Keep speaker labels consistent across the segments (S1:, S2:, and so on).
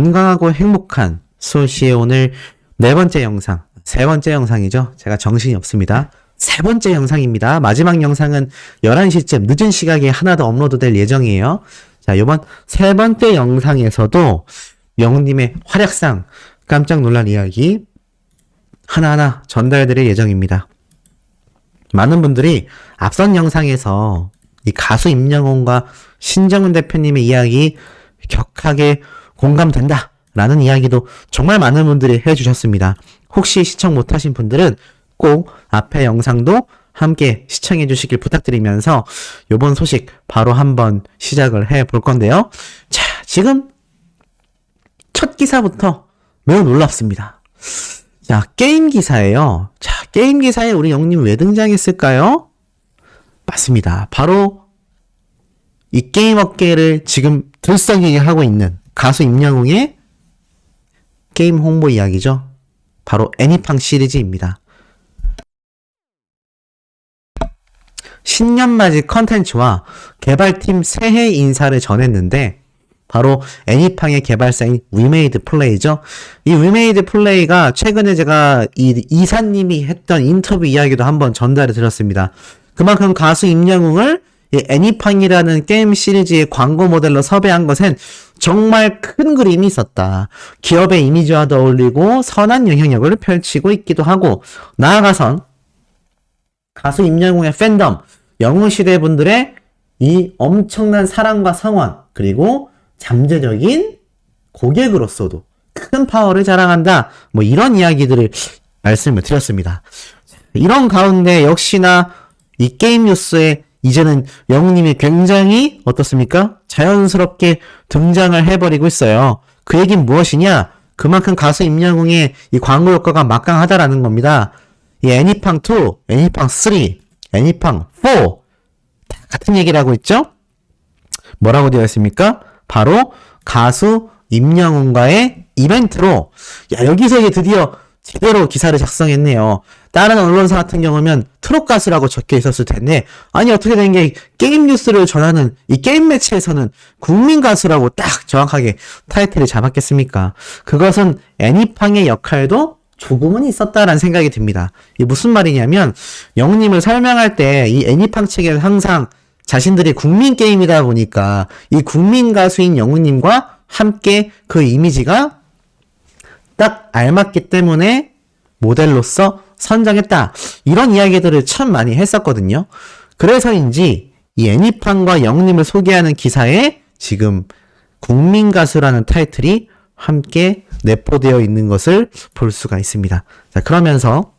S1: 건강하고 행복한 수호씨의 오늘 네 번째 영상, 세 번째 영상이죠. 제가 정신이 없습니다. 세 번째 영상입니다. 마지막 영상은 11시쯤 늦은 시각에 하나 더 업로드될 예정이에요. 자, 이번 세 번째 영상에서도 영웅님의 활약상 깜짝 놀란 이야기 하나하나 전달드릴 예정입니다. 많은 분들이 앞선 영상에서 이 가수 임영웅과 신정훈 대표님의 이야기 격하게 공감된다 라는 이야기도 정말 많은 분들이 해주셨습니다. 혹시 시청 못하신 분들은 꼭 앞에 영상도 함께 시청해 주시길 부탁드리면서 이번 소식 바로 한번 시작을 해 볼 건데요. 자, 지금 첫 기사부터 매우 놀랍습니다. 자, 게임 기사예요. 자, 게임 기사에 우리 영웅님 왜 등장했을까요? 맞습니다. 바로 이 게임 업계를 지금 들썩이게 하고 있는 가수 임영웅의 게임 홍보 이야기죠. 바로 애니팡 시리즈입니다. 신년맞이 컨텐츠와 개발팀 새해 인사를 전했는데 바로 애니팡의 개발사인 위메이드 플레이죠. 이 위메이드 플레이가 최근에 제가 이 이사님이 했던 인터뷰 이야기도 한번 전달해 드렸습니다. 그만큼 가수 임영웅을 이 애니팡이라는 게임 시리즈의 광고 모델로 섭외한 것엔 정말 큰 그림이 있었다. 기업의 이미지와도 어울리고 선한 영향력을 펼치고 있기도 하고, 나아가선 가수 임영웅의 팬덤, 영웅시대 분들의 이 엄청난 사랑과 성원, 그리고 잠재적인 고객으로서도 큰 파워를 자랑한다. 뭐 이런 이야기들을 말씀을 드렸습니다. 이런 가운데 역시나 이 게임 뉴스에 이제는 영웅님이 굉장히 어떻습니까? 자연스럽게 등장을 해버리고 있어요. 그 얘기는 무엇이냐? 그만큼 가수 임영웅의 이 광고 효과가 막강하다라는 겁니다. 이 애니팡2, 애니팡3, 애니팡4 다 같은 얘기를 하고 있죠? 뭐라고 되어 있습니까? 바로 가수 임영웅과의 이벤트로, 야, 여기서 이제 드디어 제대로 기사를 작성했네요. 다른 언론사 같은 경우면 트롯 가수라고 적혀 있었을 텐데, 아니 어떻게 된 게 게임 뉴스를 전하는 이 게임 매체에서는 국민 가수라고 딱 정확하게 타이틀을 잡았겠습니까? 그것은 애니팡의 역할도 조금은 있었다라는 생각이 듭니다. 이게 무슨 말이냐면, 영웅님을 설명할 때 이 애니팡 측에는 항상 자신들이 국민 게임이다 보니까 이 국민 가수인 영웅님과 함께 그 이미지가 딱 알맞기 때문에 모델로서 선정했다. 이런 이야기들을 참 많이 했었거든요. 그래서인지 이 애니팡과 영웅님을 소개하는 기사에 지금 국민가수라는 타이틀이 함께 내포되어 있는 것을 볼 수가 있습니다. 자, 그러면서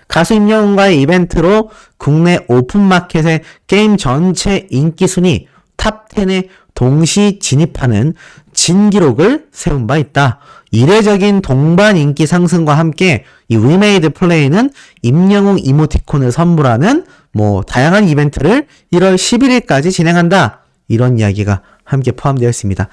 S1: 가수 임영웅과의 이벤트로 국내 오픈마켓의 게임 전체 인기 순위 탑 10에 동시 진입하는 진기록을 세운 바 있다. 이례적인 동반 인기 상승과 함께 이 위메이드 플레이는 임영웅 이모티콘을 선물하는 뭐 다양한 이벤트를 1월 11일까지 진행한다. 이런 이야기가 함께 포함되어 있습니다.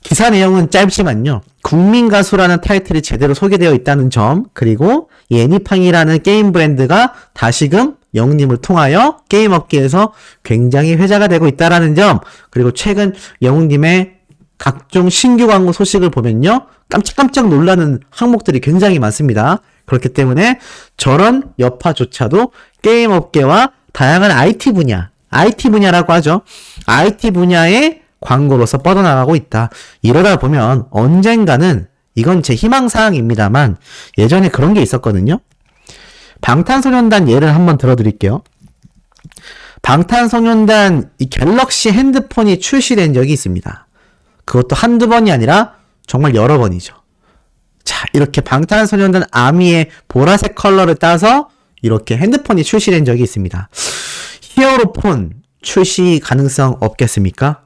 S1: 기사 내용은 짧지만요. 국민가수라는 타이틀이 제대로 소개되어 있다는 점, 그리고 이 애니팡이라는 게임 브랜드가 다시금 영웅님을 통하여 게임 업계에서 굉장히 회자가 되고 있다는 점, 그리고 최근 영웅님의 각종 신규 광고 소식을 보면요, 깜짝깜짝 놀라는 항목들이 굉장히 많습니다. 그렇기 때문에 저런 여파조차도 게임 업계와 다양한 IT 분야라고 하죠. IT 분야의 광고로서 뻗어나가고 있다. 이러다 보면 언젠가는, 이건 제 희망사항입니다만 예전에 그런 게 있었거든요. 방탄소년단 예를 한번 들어드릴게요. 방탄소년단 이 갤럭시 핸드폰이 출시된 적이 있습니다. 그것도 한두 번이 아니라 정말 여러 번이죠. 자, 이렇게 방탄소년단 아미의 보라색 컬러를 따서 이렇게 핸드폰이 출시된 적이 있습니다. 히어로폰 출시 가능성 없겠습니까?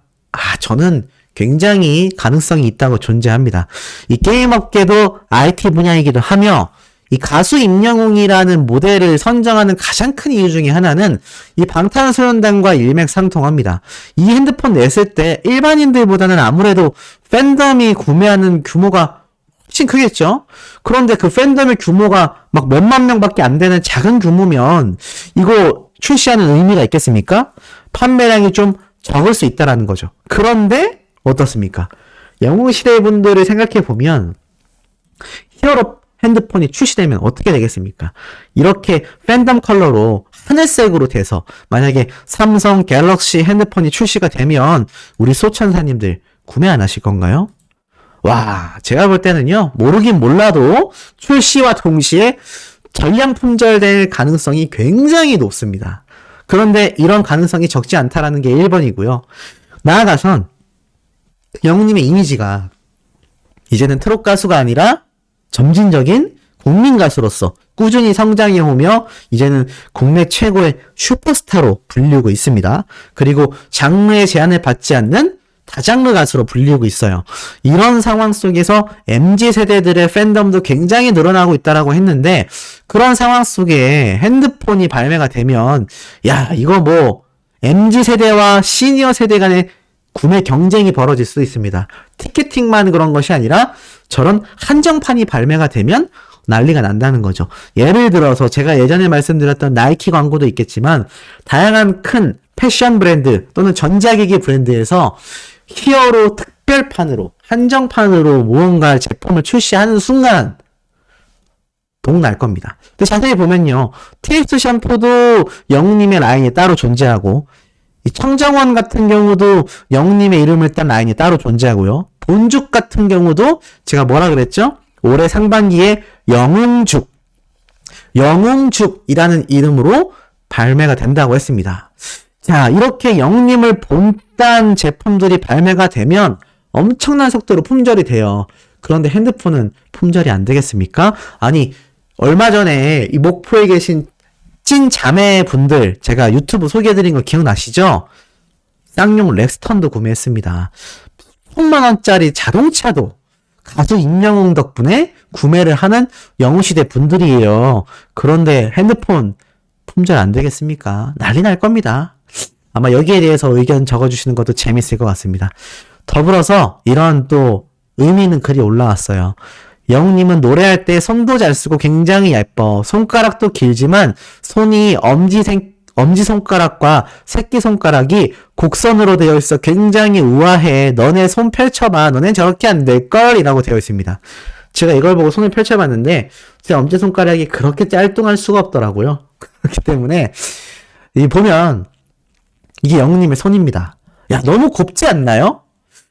S1: 저는 굉장히 가능성이 있다고 존재합니다. 이 게임 업계도 IT 분야이기도 하며, 이 가수 임영웅이라는 모델을 선정하는 가장 큰 이유 중에 하나는 이 방탄소년단과 일맥상통합니다. 이 핸드폰 냈을 때 일반인들보다는 아무래도 팬덤이 구매하는 규모가 훨씬 크겠죠? 그런데 그 팬덤의 규모가 막 몇만 명밖에 안 되는 작은 규모면 이거 출시하는 의미가 있겠습니까? 판매량이 좀 적을 수 있다라는 거죠. 그런데 어떻습니까? 영웅시대 분들을 생각해보면 히어로 핸드폰이 출시되면 어떻게 되겠습니까? 이렇게 팬덤 컬러로 하늘색으로 돼서 만약에 삼성 갤럭시 핸드폰이 출시가 되면 우리 소천사님들 구매 안 하실 건가요? 와, 제가 볼 때는요, 모르긴 몰라도 출시와 동시에 전량 품절될 가능성이 굉장히 높습니다. 그런데 이런 가능성이 적지 않다라는 게 1번이고요. 나아가선 영웅님의 이미지가 이제는 트롯 가수가 아니라 점진적인 국민 가수로서 꾸준히 성장해오며 이제는 국내 최고의 슈퍼스타로 불리고 있습니다. 그리고 장르의 제한을 받지 않는 다장르 가수로 불리고 있어요. 이런 상황 속에서 MZ세대들의 팬덤도 굉장히 늘어나고 있다라고 했는데 그런 상황 속에 핸드폰이 발매가 되면 야, 이거 뭐 MZ세대와 시니어 세대 간의 구매 경쟁이 벌어질 수 있습니다. 티켓팅만 그런 것이 아니라 저런 한정판이 발매가 되면 난리가 난다는 거죠. 예를 들어서 제가 예전에 말씀드렸던 나이키 광고도 있겠지만 다양한 큰 패션 브랜드 또는 전자기기 브랜드에서 히어로 특별판으로 한정판으로 무언가 제품을 출시하는 순간 동날 겁니다. 근데 자세히 보면요. TX 샴푸도 영웅님의 라인이 따로 존재하고 이 청정원 같은 경우도 영웅님의 이름을 딴 라인이 따로 존재하고요. 본죽 같은 경우도 제가 뭐라 그랬죠? 올해 상반기에 영웅죽이라는 이름으로 발매가 된다고 했습니다. 자, 이렇게 영웅님을 본딴 제품들이 발매가 되면 엄청난 속도로 품절이 돼요. 그런데 핸드폰은 품절이 안 되겠습니까? 아니, 얼마 전에 이 목포에 계신 찐 자매분들 제가 유튜브 소개해드린 거 기억나시죠? 쌍용 렉스턴도 구매했습니다. 10만 원짜리 자동차도 가수 임영웅 덕분에 구매를 하는 영웅시대 분들이에요. 그런데 핸드폰 품절 안 되겠습니까? 난리 날 겁니다. 아마 여기에 대해서 의견 적어주시는 것도 재밌을 것 같습니다. 더불어서 이런 또 의미 있는 글이 올라왔어요. 영웅님은 노래할 때 손도 잘 쓰고 굉장히 예뻐. 손가락도 길지만 손이 엄지손가락과 새끼손가락이 곡선으로 되어 있어 굉장히 우아해. 너네 손 펼쳐봐. 너넨 저렇게 안 될걸? 이라고 되어 있습니다. 제가 이걸 보고 손을 펼쳐봤는데 제 엄지손가락이 그렇게 짤뚱할 수가 없더라고요. 그렇기 때문에 이 보면 이게 영웅님의 손입니다. 야, 너무 곱지 않나요?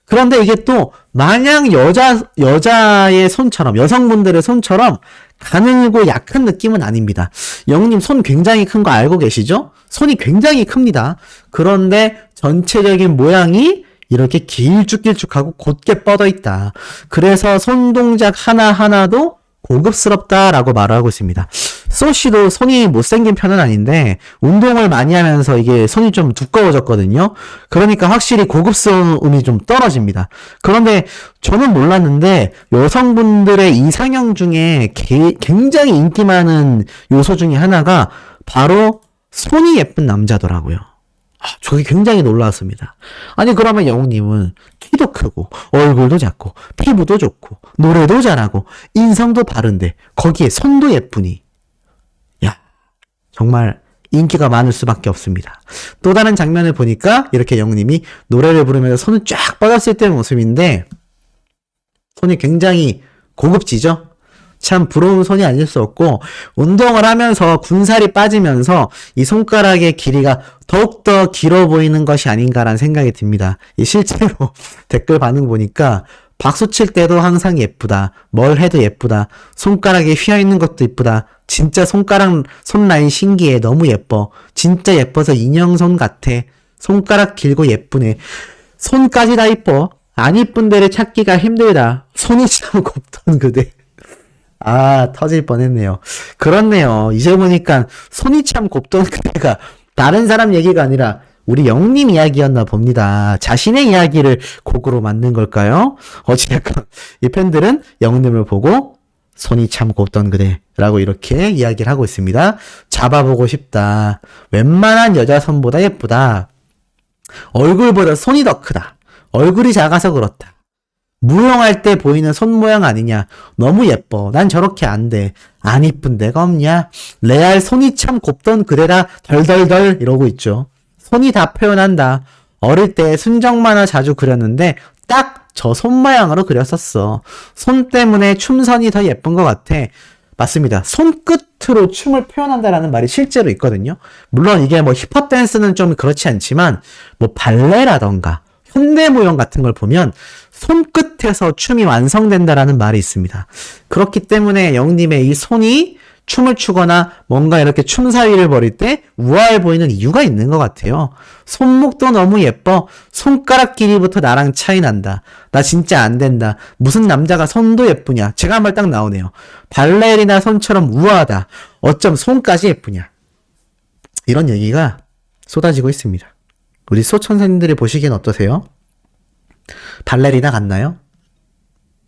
S1: 그런데 이게 또 마냥 여자의 손처럼 여성분들의 손처럼 가늘고 약한 느낌은 아닙니다. 영웅님 손 굉장히 큰 거 알고 계시죠? 손이 굉장히 큽니다. 그런데 전체적인 모양이 이렇게 길쭉길쭉하고 곧게 뻗어 있다. 그래서 손 동작 하나하나도 고급스럽다라고 말을 하고 있습니다. 소씨도 손이 못생긴 편은 아닌데 운동을 많이 하면서 이게 손이 좀 두꺼워졌거든요. 그러니까 확실히 고급스러움이 좀 떨어집니다. 그런데 저는 몰랐는데 여성분들의 이상형 중에 굉장히 인기 많은 요소 중에 하나가 바로 손이 예쁜 남자더라고요. 저게 굉장히 놀라웠습니다. 아니 그러면 영웅님은 키도 크고 얼굴도 작고 피부도 좋고 노래도 잘하고 인성도 바른데 거기에 손도 예쁘니 야 정말 인기가 많을 수밖에 없습니다. 또 다른 장면을 보니까 이렇게 영웅님이 노래를 부르면서 손을 쫙 뻗었을 때 모습인데 손이 굉장히 고급지죠? 참 부러운 손이 아닐 수 없고 운동을 하면서 군살이 빠지면서 이 손가락의 길이가 더욱더 길어 보이는 것이 아닌가라는 생각이 듭니다. 이 실제로 댓글 반응 보니까 박수 칠 때도 항상 예쁘다. 뭘 해도 예쁘다. 손가락에 휘어있는 것도 예쁘다. 진짜 손 라인 신기해. 너무 예뻐. 진짜 예뻐서 인형손 같아. 손가락 길고 예쁘네. 손까지 다 이뻐. 안 이쁜 데를 찾기가 힘들다. 손이 참 곱던 그대. 아, 터질 뻔했네요. 그렇네요. 이제 보니까 손이 참 곱던 그대가 다른 사람 얘기가 아니라 우리 영웅님 이야기였나 봅니다. 자신의 이야기를 곡으로 만든 걸까요? 어찌됐건 이 팬들은 영웅님을 보고 손이 참 곱던 그대라고 이렇게 이야기를 하고 있습니다. 잡아보고 싶다. 웬만한 여자 손보다 예쁘다. 얼굴보다 손이 더 크다. 얼굴이 작아서 그렇다. 무용할 때 보이는 손 모양 아니냐. 너무 예뻐. 난 저렇게 안 돼. 안 이쁜 데가 없냐. 레알 손이 참 곱던 그대라 덜덜덜 이러고 있죠. 손이 다 표현한다. 어릴 때 순정 만화 자주 그렸는데 딱 저 손 모양으로 그렸었어. 손 때문에 춤선이 더 예쁜 것 같아. 맞습니다. 손끝으로 춤을 표현한다라는 말이 실제로 있거든요. 물론 이게 뭐 힙합 댄스는 좀 그렇지 않지만 뭐 발레라던가 현대무용 같은 걸 보면 손끝에서 춤이 완성된다라는 말이 있습니다. 그렇기 때문에 영님의 이 손이 춤을 추거나 뭔가 이렇게 춤사위를 벌일 때 우아해 보이는 이유가 있는 것 같아요. 손목도 너무 예뻐. 손가락 길이부터 나랑 차이 난다. 나 진짜 안 된다. 무슨 남자가 손도 예쁘냐. 제가 한 말 딱 나오네요. 발레리나 손처럼 우아하다. 어쩜 손까지 예쁘냐. 이런 얘기가 쏟아지고 있습니다. 우리 소천사님들이 보시기엔 어떠세요? 발레리나 같나요?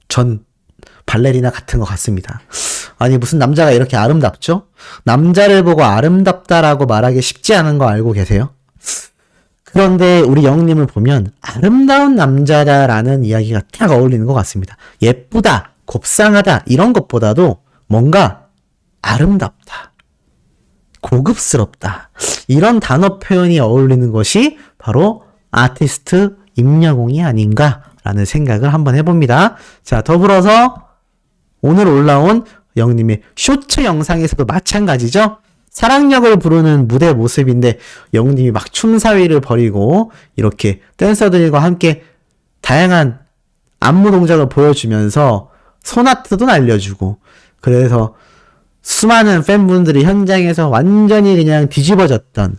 S1: 전 발레리나 같은 것 같습니다. 아니 무슨 남자가 이렇게 아름답죠? 남자를 보고 아름답다라고 말하기 쉽지 않은 거 알고 계세요? 그런데 우리 영님을 보면 아름다운 남자다라는 이야기가 딱 어울리는 것 같습니다. 예쁘다, 곱상하다 이런 것보다도 뭔가 아름답다, 고급스럽다 이런 단어 표현이 어울리는 것이 바로 아티스트 임영웅이 아닌가라는 생각을 한번 해봅니다. 자, 더불어서 오늘 올라온 영님의 쇼츠 영상에서도 마찬가지죠. 사랑역을 부르는 무대 모습인데 영님이 막 춤사위를 벌이고 이렇게 댄서들과 함께 다양한 안무 동작을 보여주면서 소나트도 날려주고 그래서 수많은 팬분들이 현장에서 완전히 그냥 뒤집어졌던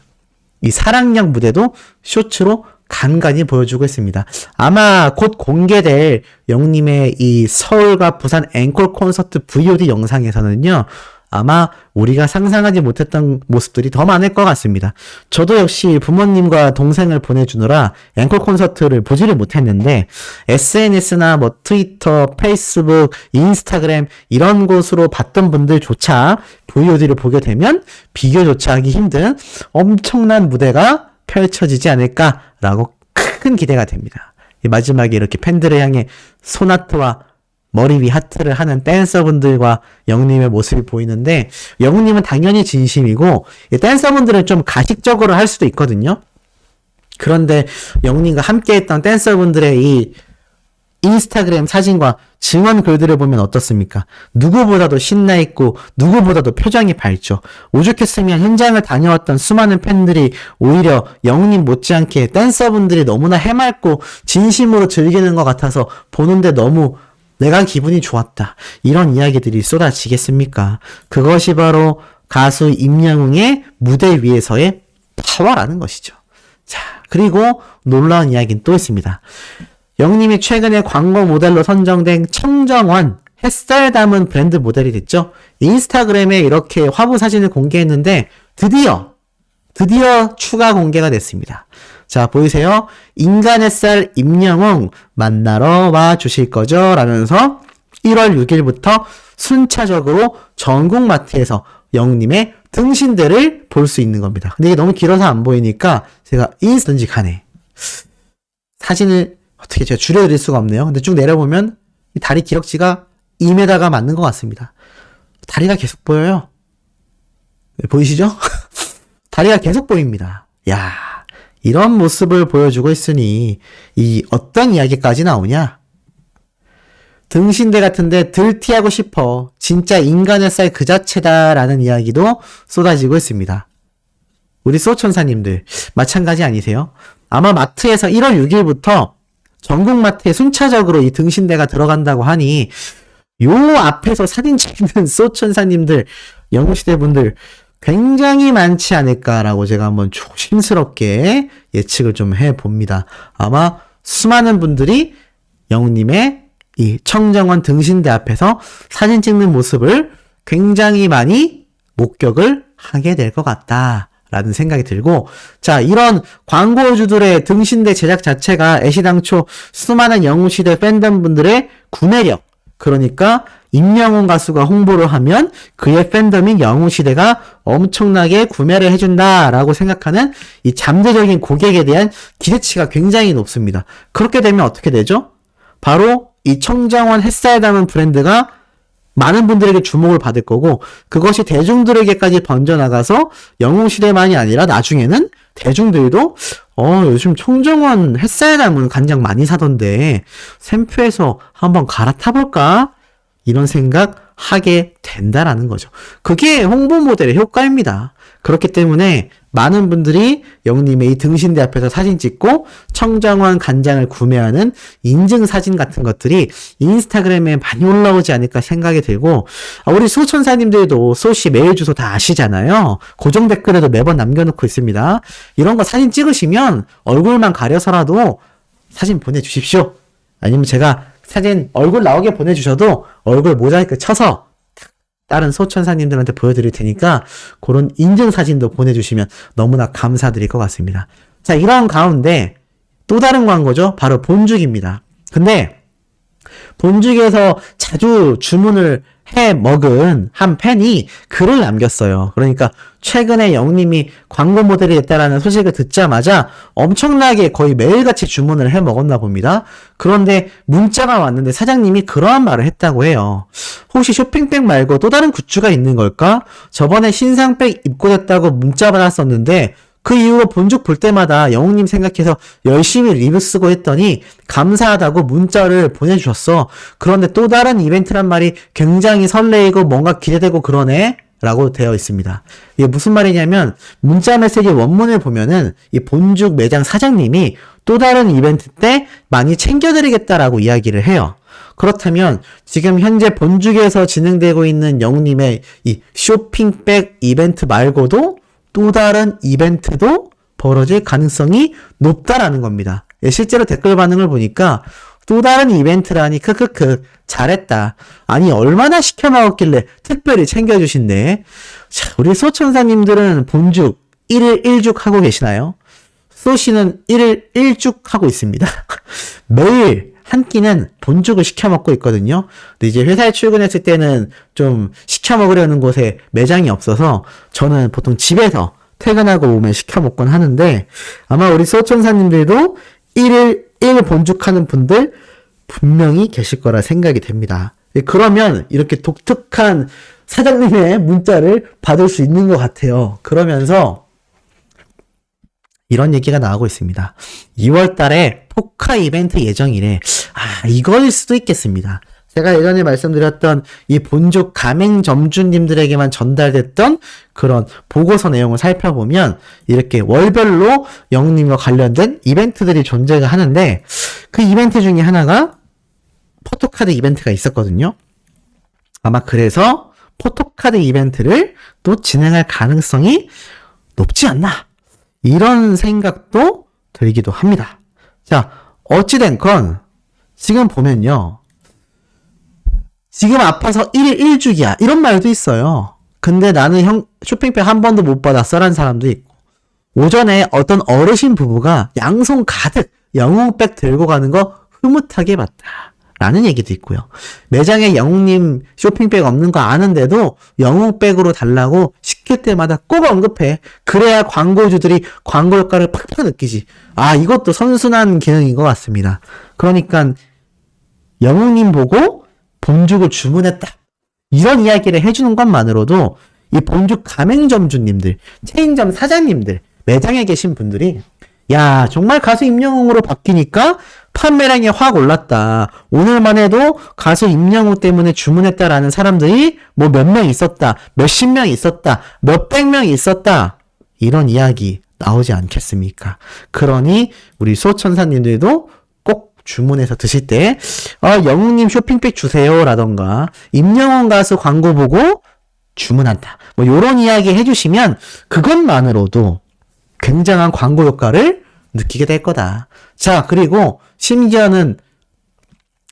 S1: 이 사랑역 무대도 쇼츠로 간간히 보여주고 있습니다. 아마 곧 공개될 영님의 이 서울과 부산 앵콜 콘서트 VOD 영상에서는요. 아마 우리가 상상하지 못했던 모습들이 더 많을 것 같습니다. 저도 역시 부모님과 동생을 보내주느라 앵콜 콘서트를 보지를 못했는데 SNS나 뭐 트위터, 페이스북, 인스타그램 이런 곳으로 봤던 분들조차 VOD를 보게 되면 비교조차 하기 힘든 엄청난 무대가 펼쳐지지 않을까라고 큰 기대가 됩니다. 마지막에 이렇게 팬들을 향해 소나트와 머리 위 하트를 하는 댄서분들과 영님의 모습이 보이는데 영님은 당연히 진심이고 댄서분들은 좀 가식적으로 할 수도 있거든요. 그런데 영님과 함께했던 댄서분들의 이 인스타그램 사진과 증언 글들을 보면 어떻습니까? 누구보다도 신나있고 누구보다도 표정이 밝죠. 오죽했으면 현장을 다녀왔던 수많은 팬들이 오히려 영님 못지않게 댄서분들이 너무나 해맑고 진심으로 즐기는 것 같아서 보는데 너무 내가 기분이 좋았다. 이런 이야기들이 쏟아지겠습니까? 그것이 바로 가수 임영웅의 무대 위에서의 파워라는 것이죠. 자, 그리고 놀라운 이야기는 또 있습니다. 영님이 최근에 광고 모델로 선정된 청정원 햇살 담은 브랜드 모델이 됐죠. 인스타그램에 이렇게 화보 사진을 공개했는데 드디어 추가 공개가 됐습니다. 자, 보이세요? 인간 햇살 임영웅 만나러 와 주실 거죠? 라면서 1월 6일부터 순차적으로 전국 마트에서 영님의 등신대를 볼 수 있는 겁니다. 근데 이게 너무 길어서 안 보이니까 제가 인스턴지 가네. 사진을 어떻게 제가 줄여드릴 수가 없네요. 근데 쭉 내려보면 이 다리 기럭지가 2m가 맞는 것 같습니다. 다리가 계속 보여요. 네, 보이시죠? 다리가 계속 보입니다. 야, 이런 모습을 보여주고 있으니 이 어떤 이야기까지 나오냐? 등신대 같은데 들티하고 싶어. 진짜 인간의 쌀 그 자체다라는 이야기도 쏟아지고 있습니다. 우리 소천사님들 마찬가지 아니세요? 아마 마트에서 1월 6일부터 전국 마트에 순차적으로 이 등신대가 들어간다고 하니 요 앞에서 사진 찍는 소천사님들, 영웅시대 분들 굉장히 많지 않을까라고 제가 한번 조심스럽게 예측을 좀 해봅니다. 아마 수많은 분들이 영웅님의 이 청정원 등신대 앞에서 사진 찍는 모습을 굉장히 많이 목격을 하게 될 것 같다. 라는 생각이 들고, 자, 이런 광고주들의 등신대 제작 자체가 애시당초 수많은 영웅시대 팬덤분들의 구매력, 그러니까 임영웅 가수가 홍보를 하면 그의 팬덤인 영웅시대가 엄청나게 구매를 해준다라고 생각하는 이 잠재적인 고객에 대한 기대치가 굉장히 높습니다. 그렇게 되면 어떻게 되죠? 바로 이 청정원 햇살 담은 브랜드가 많은 분들에게 주목을 받을 거고 그것이 대중들에게까지 번져나가서 영웅시대만이 아니라 나중에는 대중들도 요즘 청정원 햇살 담은 간장 많이 사던데 샘표에서 한번 갈아타볼까? 이런 생각 하게 된다라는 거죠. 그게 홍보 모델의 효과입니다. 그렇기 때문에 많은 분들이 영님의 이 등신대 앞에서 사진 찍고 청정원 간장을 구매하는 인증 사진 같은 것들이 인스타그램에 많이 올라오지 않을까 생각이 들고, 우리 소천사님들도 소씨 메일 주소 다 아시잖아요. 고정 댓글에도 매번 남겨놓고 있습니다. 이런 거 사진 찍으시면 얼굴만 가려서라도 사진 보내주십시오. 아니면 제가 사진 얼굴 나오게 보내주셔도 얼굴 모자이크 쳐서 다른 소천사님들한테 보여드릴 테니까 그런 인증사진도 보내주시면 너무나 감사드릴 것 같습니다. 자, 이런 가운데 또 다른 광고죠. 바로 본죽입니다. 근데 본죽에서 자주 주문을 해 먹은 한 팬이 글을 남겼어요. 그러니까 최근에 영님이 광고 모델이 됐다라는 소식을 듣자마자 엄청나게 거의 매일같이 주문을 해 먹었나 봅니다. 그런데 문자가 왔는데 사장님이 그러한 말을 했다고 해요. 혹시 쇼핑백 말고 또 다른 굿즈가 있는 걸까? 저번에 신상백 입고됐다고 문자 받았었는데 그 이후로 본죽 볼 때마다 영웅님 생각해서 열심히 리뷰 쓰고 했더니 감사하다고 문자를 보내주셨어. 그런데 또 다른 이벤트란 말이 굉장히 설레이고 뭔가 기대되고 그러네? 라고 되어 있습니다. 이게 무슨 말이냐면 문자 메시지 원문을 보면은 이 본죽 매장 사장님이 또 다른 이벤트 때 많이 챙겨드리겠다라고 이야기를 해요. 그렇다면 지금 현재 본죽에서 진행되고 있는 영웅님의 이 쇼핑백 이벤트 말고도 또 다른 이벤트도 벌어질 가능성이 높다라는 겁니다. 실제로 댓글 반응을 보니까 또 다른 이벤트라니 크크크 잘했다. 아니 얼마나 시켜 먹었길래 특별히 챙겨주신대. 자, 우리 소천사님들은 본죽 1일 1죽 하고 계시나요? 소씨는 1일 1죽 하고 있습니다. 매일 한 끼는 본죽을 시켜 먹고 있거든요. 근데 이제 회사에 출근했을 때는 좀 시켜 먹으려는 곳에 매장이 없어서 저는 보통 집에서 퇴근하고 오면 시켜 먹곤 하는데 아마 우리 소천사님들도 1일 1 본죽하는 분들 분명히 계실 거라 생각이 됩니다. 그러면 이렇게 독특한 사장님의 문자를 받을 수 있는 것 같아요. 그러면서 이런 얘기가 나오고 있습니다. 2월 달에 포카 이벤트 예정이래. 이거일 수도 있겠습니다. 제가 예전에 말씀드렸던 이 본죽 가맹점주님들에게만 전달됐던 그런 보고서 내용을 살펴보면 이렇게 월별로 영웅님과 관련된 이벤트들이 존재가 하는데 그 이벤트 중에 하나가 포토카드 이벤트가 있었거든요. 아마 그래서 포토카드 이벤트를 또 진행할 가능성이 높지 않나 이런 생각도 들기도 합니다. 자, 어찌된 건 지금 보면요. 지금 아파서 1일 1죽이야. 이런 말도 있어요. 근데 나는 쇼핑백 한 번도 못 받았어 라는 사람도 있고 오전에 어떤 어르신 부부가 양손 가득 영웅백 들고 가는 거 흐뭇하게 봤다 라는 얘기도 있고요. 매장에 영웅님 쇼핑백 없는 거 아는데도 영웅백으로 달라고 시킬 때마다 꼭 언급해. 그래야 광고주들이 광고 효과를 팍팍 느끼지. 이것도 선순환 기능인 것 같습니다. 그러니까 영웅님 보고 본죽을 주문했다. 이런 이야기를 해주는 것만으로도 이 본죽 가맹점주님들, 체인점 사장님들, 매장에 계신 분들이 야 정말 가수 임영웅으로 바뀌니까 판매량이 확 올랐다. 오늘만 해도 가수 임영웅 때문에 주문했다라는 사람들이 뭐 몇 명 있었다. 몇십 명 있었다. 몇백 명 있었다. 이런 이야기 나오지 않겠습니까? 그러니 우리 소천사님들도 꼭 주문해서 드실 때 영웅님 쇼핑백 주세요 라던가 임영웅 가수 광고 보고 주문한다. 뭐 요런 이야기 해주시면 그것만으로도 굉장한 광고 효과를 느끼게 될 거다. 자, 그리고 심지어는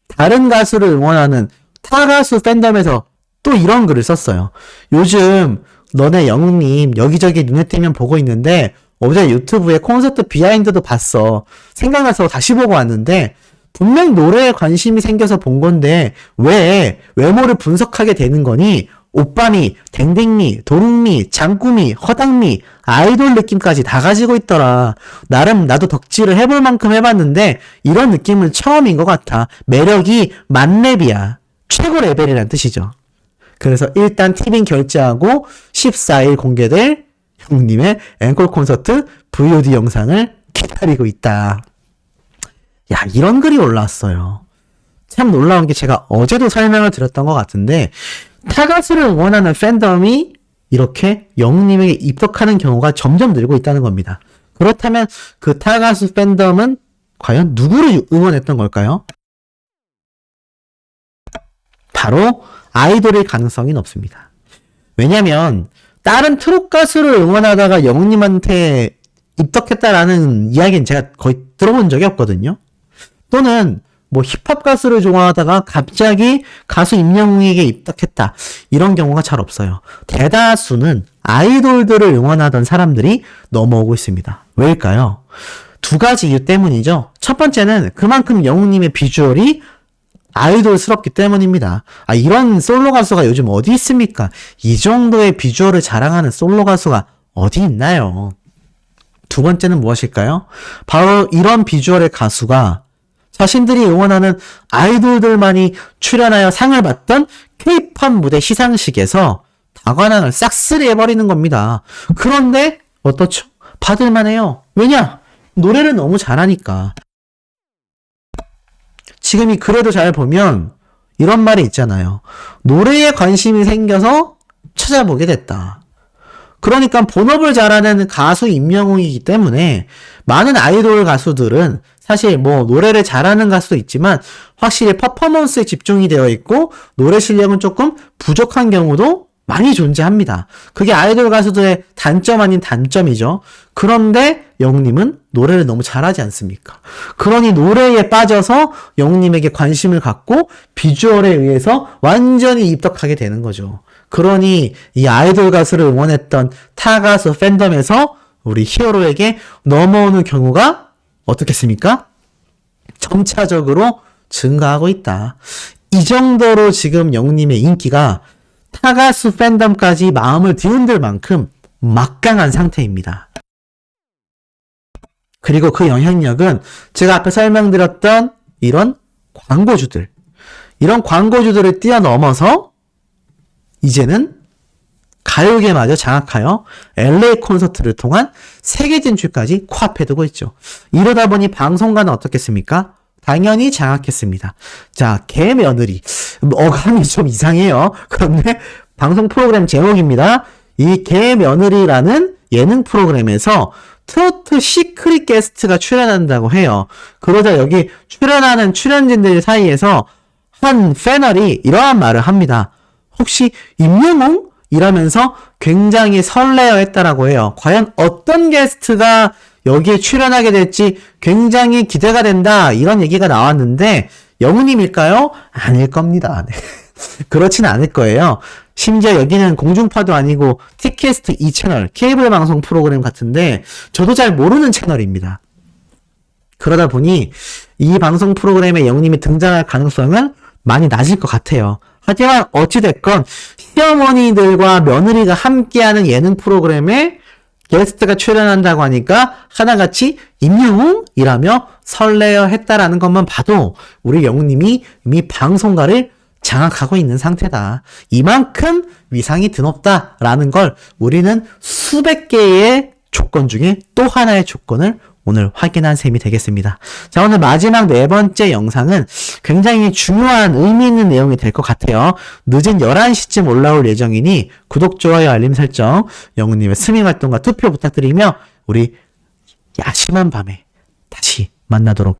S1: 다른 가수를 응원하는 타 가수 팬덤에서 또 이런 글을 썼어요. 요즘 너네 영웅님 여기저기 눈에 띄면 보고 있는데 어제 유튜브에 콘서트 비하인드도 봤어. 생각나서 다시 보고 왔는데 분명 노래에 관심이 생겨서 본 건데 왜 외모를 분석하게 되는 거니? 오빠미, 댕댕미, 도롱미, 장꾸미, 허당미, 아이돌 느낌까지 다 가지고 있더라. 나름 나도 덕질을 해볼 만큼 해봤는데 이런 느낌은 처음인 것 같아. 매력이 만렙이야. 최고 레벨이란 뜻이죠. 그래서 일단 티빙 결제하고 14일 공개될 형님의 앵콜 콘서트 VOD 영상을 기다리고 있다. 야, 이런 글이 올라왔어요. 참 놀라운 게 제가 어제도 설명을 드렸던 것 같은데 타가수를 응원하는 팬덤이 이렇게 영웅님에게 입덕하는 경우가 점점 늘고 있다는 겁니다. 그렇다면 그 타가수 팬덤은 과연 누구를 응원했던 걸까요? 바로 아이돌일 가능성이 높습니다. 왜냐면 다른 트롯 가수를 응원하다가 영웅님한테 입덕했다라는 이야기는 제가 거의 들어본 적이 없거든요. 또는 뭐 힙합 가수를 좋아하다가 갑자기 가수 임영웅에게 입덕했다. 이런 경우가 잘 없어요. 대다수는 아이돌들을 응원하던 사람들이 넘어오고 있습니다. 왜일까요? 두 가지 이유 때문이죠. 첫 번째는 그만큼 영웅님의 비주얼이 아이돌스럽기 때문입니다. 이런 솔로 가수가 요즘 어디 있습니까? 이 정도의 비주얼을 자랑하는 솔로 가수가 어디 있나요? 두 번째는 무엇일까요? 바로 이런 비주얼의 가수가 자신들이 응원하는 아이돌들만이 출연하여 상을 받던 K-팝 무대 시상식에서 다관왕을 싹쓸이 해버리는 겁니다. 그런데 어떻죠? 받을만해요. 왜냐? 노래를 너무 잘하니까. 지금 이 글에도 잘 보면 이런 말이 있잖아요. 노래에 관심이 생겨서 찾아보게 됐다. 그러니까 본업을 잘하는 가수 임영웅이기 때문에 많은 아이돌 가수들은 사실 뭐 노래를 잘하는 가수도 있지만 확실히 퍼포먼스에 집중이 되어 있고 노래 실력은 조금 부족한 경우도 많이 존재합니다. 그게 아이돌 가수들의 단점 아닌 단점이죠. 그런데 영웅님은 노래를 너무 잘하지 않습니까? 그러니 노래에 빠져서 영웅님에게 관심을 갖고 비주얼에 의해서 완전히 입덕하게 되는 거죠. 그러니 이 아이돌 가수를 응원했던 타 가수 팬덤에서 우리 히어로에게 넘어오는 경우가 어떻겠습니까? 점차적으로 증가하고 있다. 이 정도로 지금 영웅님의 인기가 타 가수 팬덤까지 마음을 뒤흔들 만큼 막강한 상태입니다. 그리고 그 영향력은 제가 앞에 설명드렸던 이런 광고주들을 뛰어넘어서 이제는 가요계마저 장악하여 LA 콘서트를 통한 세계 진출까지 코앞에 두고 있죠. 이러다 보니 방송가는 어떻겠습니까? 당연히 장악했습니다. 자, 개며느리. 어감이 좀 이상해요. 그런데 방송 프로그램 제목입니다. 이 개며느리라는 예능 프로그램에서 트로트 시크릿 게스트가 출연한다고 해요. 그러자 여기 출연하는 출연진들 사이에서 한 패널이 이러한 말을 합니다. 혹시 임영웅? 이라면서 굉장히 설레어했다라고 해요. 과연 어떤 게스트가 여기에 출연하게 될지 굉장히 기대가 된다. 이런 얘기가 나왔는데 영웅님일까요? 아닐 겁니다. 네. 그렇진 않을 거예요. 심지어 여기는 공중파도 아니고 티캐스트 2채널 케이블 방송 프로그램 같은데 저도 잘 모르는 채널입니다. 그러다 보니 이 방송 프로그램에 영웅님이 등장할 가능성은 많이 낮을 것 같아요. 하지만 어찌됐건 시어머니들과 며느리가 함께하는 예능 프로그램에 게스트가 출연한다고 하니까 하나같이 임영웅이라며 설레어 했다라는 것만 봐도 우리 영웅님이 이미 방송가를 장악하고 있는 상태다. 이만큼 위상이 드높다라는 걸 우리는 수백 개의 조건 중에 또 하나의 조건을 오늘 확인한 셈이 되겠습니다. 자, 오늘 마지막 네 번째 영상은 굉장히 중요한 의미 있는 내용이 될 것 같아요. 늦은 11시쯤 올라올 예정이니 구독, 좋아요, 알림 설정, 영웅님의 스밍 활동과 투표 부탁드리며 우리 야심한 밤에 다시 만나도록